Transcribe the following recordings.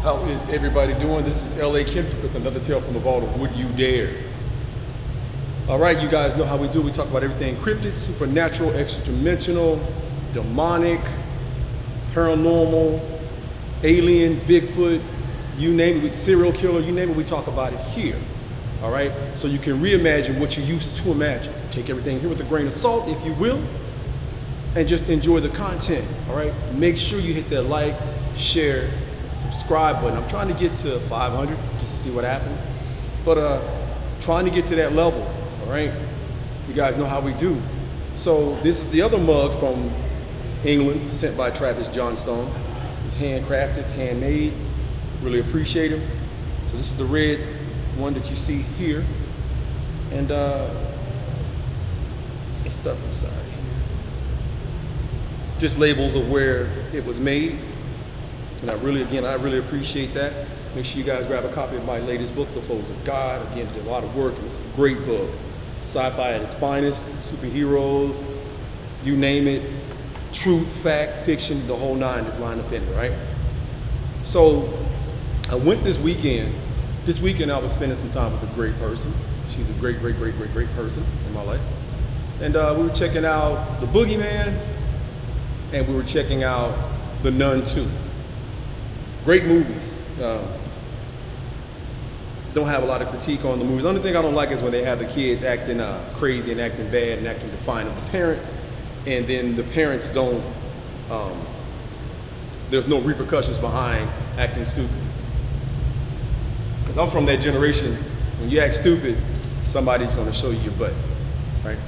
How is everybody doing? This is L.A.Kendrick with another tale from the vault of Would You Dare. All right, you guys know how we do. We talk about everything cryptid, supernatural, extra-dimensional, demonic, paranormal, alien, Bigfoot, you name it, serial killer, you name it, we talk about it here. All right, so you can reimagine what you used to imagine. Take everything here with a grain of salt, if you will, and just enjoy the content. All right, make sure you hit that like, share, and subscribe button. I'm trying to get to 500 just to see what happens, but trying to get to that level. All right, you guys know how we do. So this is the other mug from England, sent by Travis Johnstone. It's handcrafted, handmade. Really appreciate him. So this is the red one that you see here, and some stuff inside here. Just labels of where it was made, and I really appreciate that. Make sure you guys grab a copy of my latest book, The Foes of God. Again, did a lot of work, and it's a great book. Sci-fi at its finest, superheroes, you name it, truth, fact, fiction, the whole nine is lined up in it, right? So I went this weekend. This weekend I was spending some time with a great person. She's a great person in my life. And we were checking out The Boogeyman, and we were checking out The Nun 2. Great movies. Don't have a lot of critique on the movies. The only thing I don't like is when they have the kids acting crazy and acting bad and acting defiant of the parents, and then the parents don't, there's no repercussions behind acting stupid. Because I'm from that generation, when you act stupid, somebody's gonna show you your butt, right?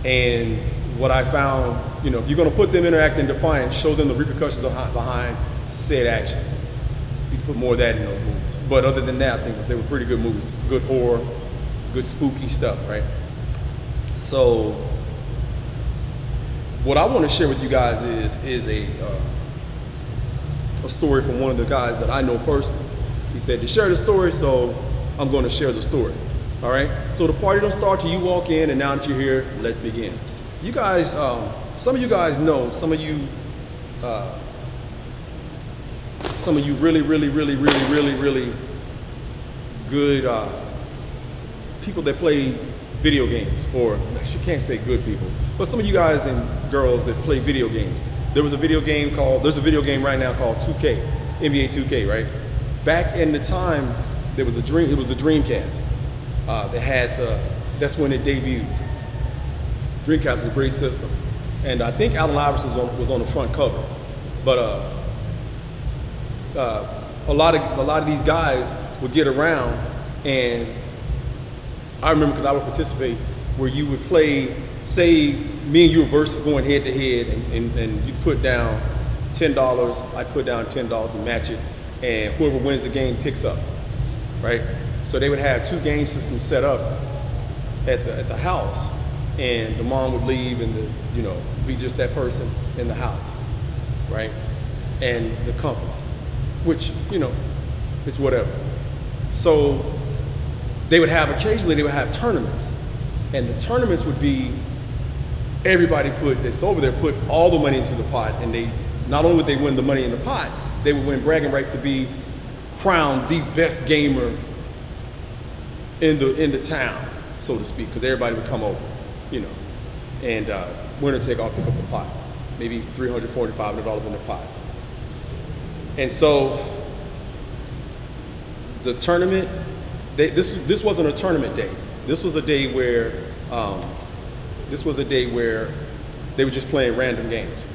And what I found, you know, if you're gonna put them in there acting defiant, show them the repercussions behind said actions. You can put more of that in those movies. But other than that, I think they were pretty good movies. Good horror, good spooky stuff, right? So what I want to share with you guys is a story from one of the guys that I know personally. He said to share the story, so I'm going to share the story. All right. So the party don't start till you walk in, and now that you're here, let's begin. You guys, some of you guys know, some of you really good people that play video games, or actually can't say good people, but some of you guys and girls that play video games. There's a video game right now called 2K, NBA 2K, right? Back in the time, it was the Dreamcast. That's when it debuted. Dreamcast is a great system. And I think Allen Iverson was on the front cover. But a lot of these guys would get around, and I remember because I would participate where you would play, say me and you were versus going head to head, and you put down $10, I put down $10 and match it, and whoever wins the game picks up, right? So they would have two game systems set up at the house, and the mom would leave and be just that person in the house, right? And the company, which, it's whatever. So occasionally they would have tournaments, and the tournaments would be everybody that's over there put all the money into the pot, and they not only would they win the money in the pot, they would win bragging rights to be crowned the best gamer in the town, so to speak, because everybody would come over, and winner take all, pick up the pot, maybe $300, $400, $500 in the pot. And so the tournament, this wasn't a tournament day. This was a day where they were just playing random games,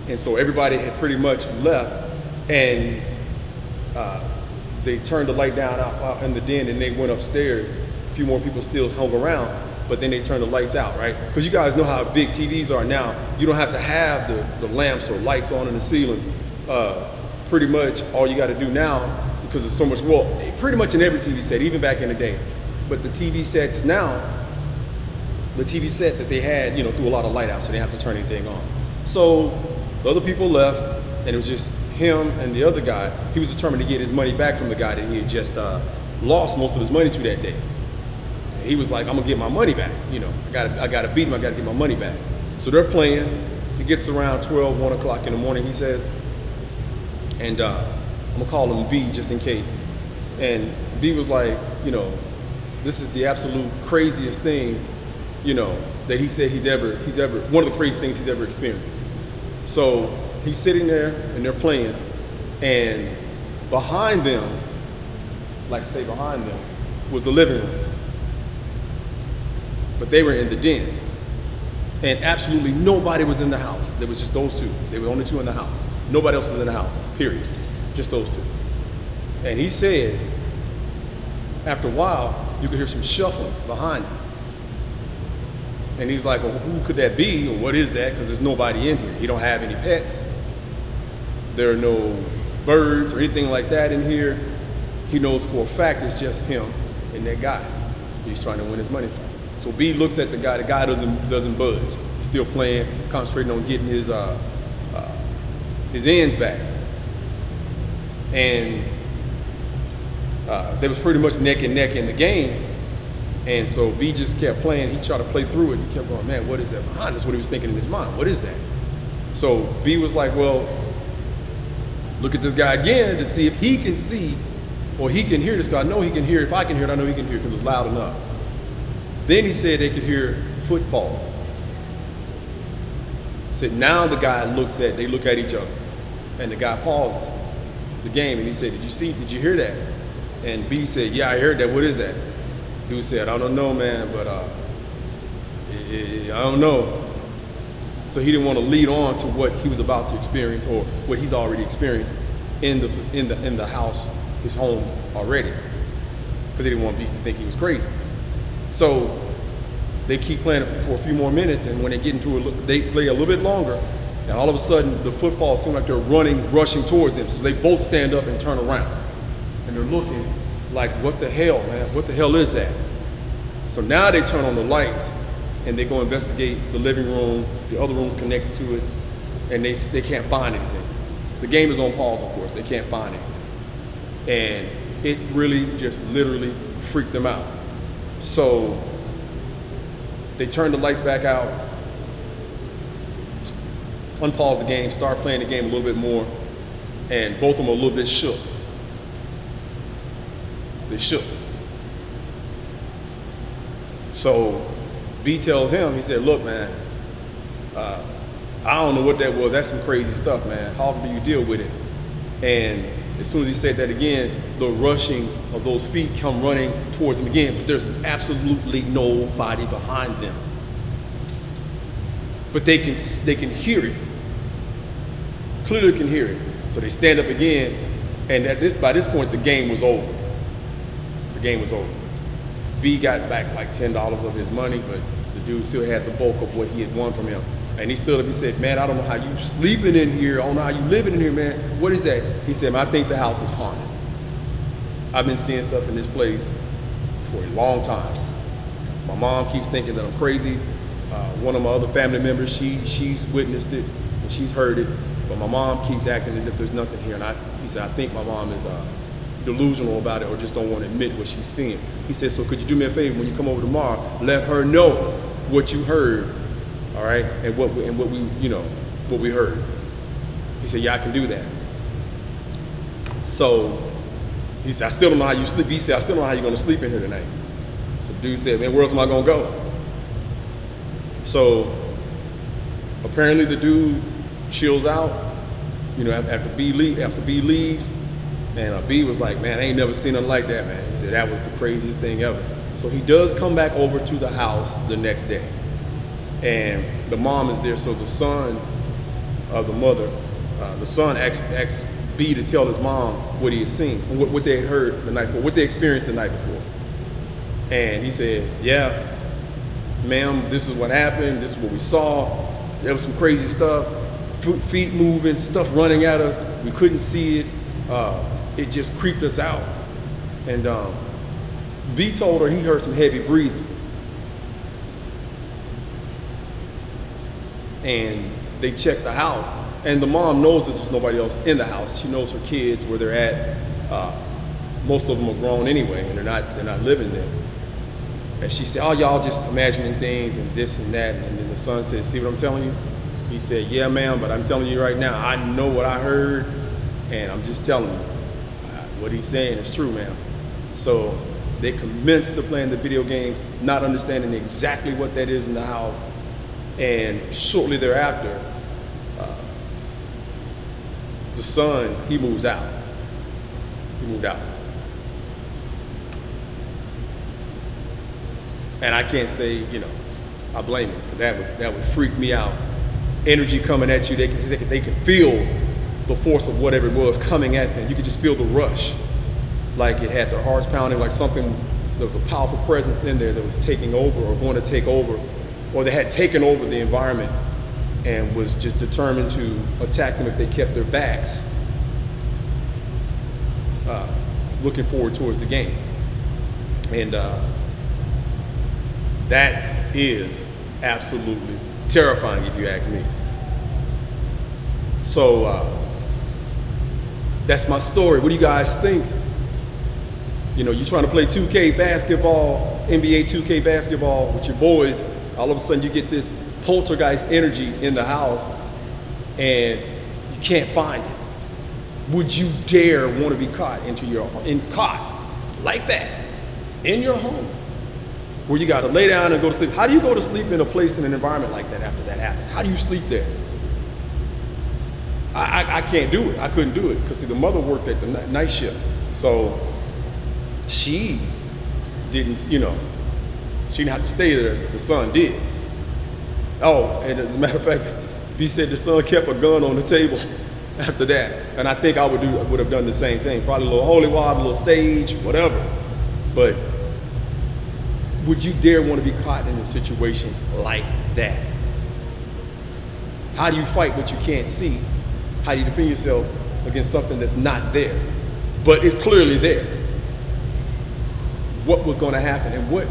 and so everybody had pretty much left, and they turned the light down out in the den, and they went upstairs. A few more people still hung around, but then they turned the lights out, right? Because you guys know how big TVs are now. You don't have to have the lamps or lights on in the ceiling. Pretty much all you got to do now, because there's so much, pretty much in every TV set, even back in the day. But the TV sets now, the TV set that they had, threw a lot of light out, so they didn't have to turn anything on. So the other people left, and it was just him and the other guy. He was determined to get his money back from the guy that he had just lost most of his money to that day. And he was like, I'm gonna get my money back. I gotta beat him, I gotta get my money back. So they're playing. It gets around 12, 1 o'clock in the morning, he says, and I'm gonna call him B just in case. And B was like, this is the absolute craziest thing, that he said he's ever, one of the craziest things he's ever experienced. So he's sitting there and they're playing, and behind them, was the living room. But they were in the den. And absolutely nobody was in the house. There was just those two. They were the only two in the house. Nobody else was in the house, period. Just those two. And he said, after a while, you could hear some shuffling behind him. And he's like, well, who could that be? Or what is that? Because there's nobody in here. He don't have any pets. There are no birds or anything like that in here. He knows for a fact it's just him and that guy he's trying to win his money from. So B looks at the guy. The guy doesn't budge. He's still playing, concentrating on getting his ends back. And they was pretty much neck and neck in the game. And so B just kept playing. He tried to play through it. He kept going, man, what is that behind us? What he was thinking in his mind. What is that? So B was like, well, look at this guy again to see if he can see or he can hear this. Because I know he can hear. If I can hear it, I know he can hear because it's loud enough. Then he said they could hear footfalls. Said now the guy they look at each other. And the guy pauses the game and he said, did you hear that? And B said, yeah, I heard that. What is that? Dude said, I don't know, man, but I don't know. So he didn't want to lead on to what he was about to experience or what he's already experienced in the house, his home already, because he didn't want people to think he was crazy. So they keep playing it for a few more minutes, and when they get into it, they play a little bit longer, and all of a sudden the footfalls seem like they're rushing towards them. So they both stand up and turn around, and they're looking like, what the hell, man? What the hell is that? So now they turn on the lights and they go investigate the living room, the other rooms connected to it, and they can't find anything. The game is on pause, of course. They can't find anything. And it really just literally freaked them out. So they turn the lights back out, unpause the game, start playing the game a little bit more, and both of them are a little bit shook. They shook. So B tells him, he said, look, man, I don't know what that was. That's some crazy stuff, man. How often do you deal with it? And as soon as he said that again, the rushing of those feet come running towards him again, but there's absolutely nobody behind them. But they can hear it. Clearly can hear it. So they stand up again, and by this point, the game was over. The game was over. B got back like $10 of his money, but the dude still had the bulk of what he had won from him. And he stood up, he said, man, I don't know how you sleeping in here. I don't know how you living in here, man. What is that? He said, man, I think the house is haunted. I've been seeing stuff in this place for a long time. My mom keeps thinking that I'm crazy. One of my other family members, she's witnessed it and she's heard it, but my mom keeps acting as if there's nothing here. And he said, I think my mom is delusional about it or just don't want to admit what she's seeing. He said, so could you do me a favor when you come over tomorrow, let her know what you heard, all right, and what we heard. He said, yeah, I can do that. So he said, I still don't know how you sleep. He said, I still don't know how you're going to sleep in here tonight. So the dude said, man, where else am I going to go? So apparently the dude chills out, after B leaves. And B was like, man, I ain't never seen nothing like that, man. He said, that was the craziest thing ever. So he does come back over to the house the next day. And the mom is there, so the son of the mother, the son asked B to tell his mom what he had seen, and what they had heard the night before, what they experienced the night before. And he said, yeah, ma'am, this is what happened, this is what we saw. There was some crazy stuff, feet moving, stuff running at us. We couldn't see it. It just creeped us out. And B told her he heard some heavy breathing. And they checked the house. And the mom knows there's nobody else in the house. She knows her kids, where they're at. Most of them are grown anyway, and they're not living there. And she said, oh, y'all just imagining things and this and that. And then the son said, see what I'm telling you? He said, yeah, ma'am, but I'm telling you right now, I know what I heard, and I'm just telling you. what he's saying is true, man. So they commenced to playing the video game, not understanding exactly what that is in the house. And shortly thereafter, the son, he moves out. He moved out. And I can't say, you know, I blame him, because that would freak me out. Energy coming at you, they can feel the force of whatever it was coming at them. You could just feel the rush, like it had their hearts pounding, like something, there was a powerful presence in there that was taking over or going to take over, or they had taken over the environment and was just determined to attack them if they kept their backs looking forward towards the game. And that is absolutely terrifying, if you ask me. So that's my story. What do you guys think? You know, you're trying to play 2K basketball, NBA 2K basketball with your boys, all of a sudden you get this poltergeist energy in the house and you can't find it. Would you dare want to be caught caught like that in your home, where you got to lay down and go to sleep? How do you go to sleep in a place, in an environment like that after that happens? How do you sleep there? I can't do it. I couldn't do it, because the mother worked at the night shift. So she didn't, you know, she didn't have to stay there. The son did. Oh, and as a matter of fact, he said the son kept a gun on the table after that. And I think I would have done the same thing. Probably a little holy water, a little sage, whatever. But would you dare want to be caught in a situation like that? How do you fight what you can't see? How do you defend yourself against something that's not there, but it's clearly there? What was going to happen, and what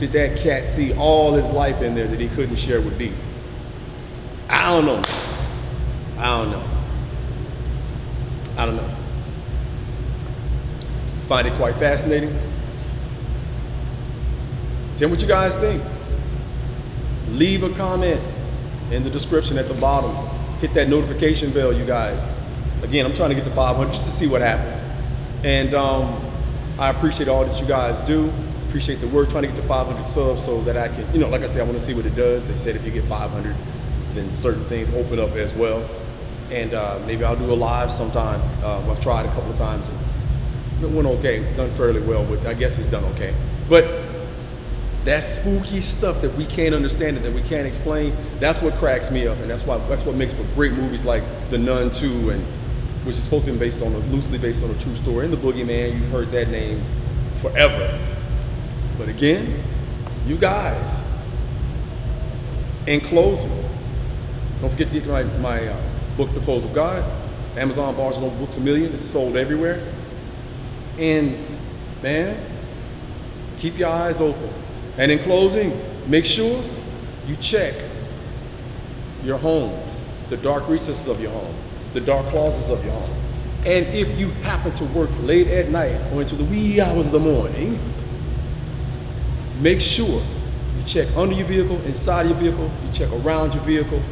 did that cat see all his life in there that he couldn't share with B? I don't know. I don't know. Find it quite fascinating. Tell me what you guys think. Leave a comment in the description at the bottom. Hit that notification bell, you guys. Again, I'm trying to get to 500 just to see what happens. And I appreciate all that you guys do. Appreciate the work, trying to get to 500 subs so that I can, you know, like I said, I want to see what it does. They said if you get 500, then certain things open up as well. And maybe I'll do a live sometime. I've tried a couple of times and it went okay, done fairly well with, I guess it's done okay. But that spooky stuff that we can't understand and that we can't explain, that's what cracks me up, and that's what makes for great movies like The Nun 2, and which is supposed to be loosely based on a true story. And The Boogeyman, you've heard that name forever. But again, you guys, in closing, don't forget to get my book, The Foes of God, Amazon, Barnes & Noble, Books A Million. It's sold everywhere. And man, keep your eyes open. And in closing, make sure you check your homes, the dark recesses of your home, the dark closets of your home. And if you happen to work late at night or into the wee hours of the morning, make sure you check under your vehicle, inside your vehicle, you check around your vehicle.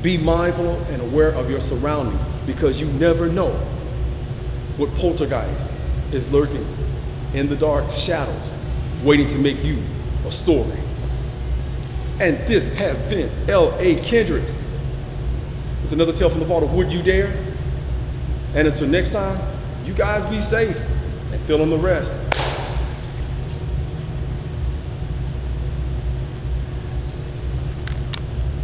Be mindful and aware of your surroundings, because you never know what poltergeist is lurking in the dark shadows, waiting to make you a story. And this has been L.A.Kendrick with another tale from the vault of Would You Dare? And until next time, you guys be safe and fill in the rest.